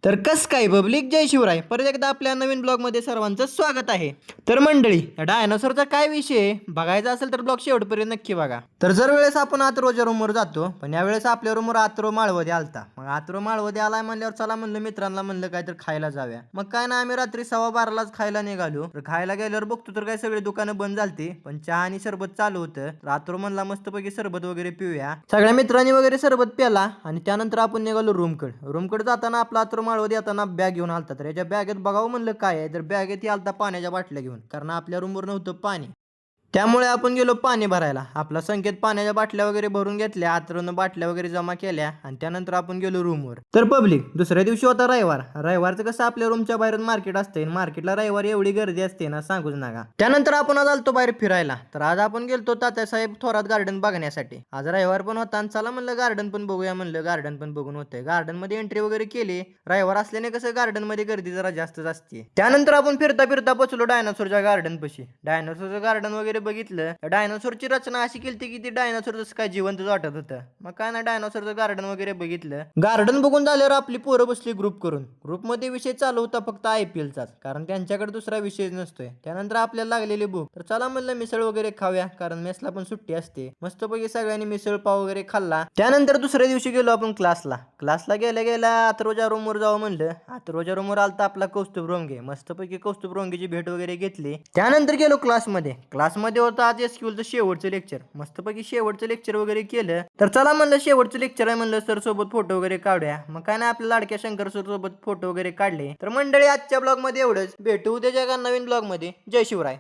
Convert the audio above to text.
तर कस काय पब्लिक, जय शिवराय. परत एकदा आपल्या नवीन ब्लॉगमध्ये सर्वांचं स्वागत आहे. तर मंडळी, डायनासोरचा काय विषय आहे बघायचा असेल तर ब्लॉग शेवटपर्यंत नक्की बघा. तर जर वेळेस आपण आत्रोच्या रूमवर जातो, पण यावेळेस आपल्या रूमवर आत्रो माळवदे आलता. मग आत्रो माळवदे आलाय म्हणल्यावर चला म्हणलं मित्रांना म्हणलं काय तर खायला जाऊया. मग काय ना, आम्ही रात्री 12:15लाच खायला निघालो. तर खायला गेल्यावर बघतो तर काय सगळे दुकानं बंद झालती, पण चहा आणि सरबत चालू होतं. तर आत्रो म्हणला मस्तपैकी सरबत वगैरे पिऊया. सगळ्या मित्रांनी वगैरे सरबत प्याला आणि त्यानंतर आपण निघालो रूमकडे जाताना आपला आत्रो माळवदे येताना बॅग घेऊन आलता. तर याच्या बॅगेत बघावं म्हणलं काय आहे, तर बॅगेत आलता पाण्याच्या बाटल्या घेऊन, कारण आपल्या रूमवर नव्हतं पाणी. त्यामुळे आपण गेलो पाणी भरायला. आपला संकेत पाण्याच्या बाटल्या वगैरे भरून घेतल्या, आतरून बाटल्या वगैरे जमा केल्या आणि त्यानंतर आपण गेलो रूमवर. तर पब्लिक, दुसऱ्या दिवशी होता रविवार. रविवारचं कसं आपल्या रूमच्या बाहेर मार्केट असते, मार्केटला रविवारी एवढी गर्दी असते ना सांगूच नका. त्यानंतर आपण आज आलतो बाहेर फिरायला. तर आज आपण गेलतो तात्यासाहेब थोरात गार्डन बघण्यासाठी. आज रविवार पण होता आणि चला म्हणलं गार्डन पण बघूया, म्हणलं गार्डन पण बघून होतंय. गार्डन मध्ये एंट्री वगैरे केली. रविवार असल्याने कसं गार्डन मध्ये गर्दी जरा जास्तच असते. त्यानंतर आपण फिरता फिरता पोचलो डायनासोरच्या गार्डन पशी. डायनासोरचं गार्डन वगैरे बघितलं. डायनासोरची रचना अशी केली की ती डायनासोर जसं काय जिवंत वाटत होतं. मग काय ना, डायनासोरचं गार्डन वगैरे बघितलं. गार्डन बघून झाल्यावर आपली पोरं बसली ग्रुप करून. ग्रुपमध्ये विषय चालू होता फक्त IPLचाच, कारण त्यांच्याकडे दुसरा विषय नसतोय. त्यानंतर आपल्याला लागलेली भूक, तर चला म्हणलं मिसळ वगैरे खाऊया, कारण मेसला पण सुट्टी असते. मस्तपैकी सगळ्यांनी मिसळ पाव वगैरे खाल्ला. त्यानंतर दुसऱ्या दिवशी गेलो आपण क्लासला गेल्या गेल्या अथर्वच्या रूमवर जावं म्हणलं. अथर्वच्या रूमवर आलता आपला कौस्तुभ रोंगे. मस्तपैकी कौस्तुभ रोंगेची भेट वगैरे घेतली. त्यानंतर गेलो क्लासमध्ये होतं आज SQLचं शेवटचं लेक्चर. मस्तपैकी शेवटचं लेक्चर वगैरे केलं. तर चला म्हणलं शेवटचं लेक्चर आहे म्हणलं, सर सोबत फोटो वगैरे काढूया. मग काय ना, आपल्या लाडक्या शंकर सर सोबत फोटो वगैरे काढले. तर मंडळी, आजच्या ब्लॉग मध्ये एवढंच. भेटू उद्याच्या एका नवीन ब्लॉग मध्ये. जय शिवराय.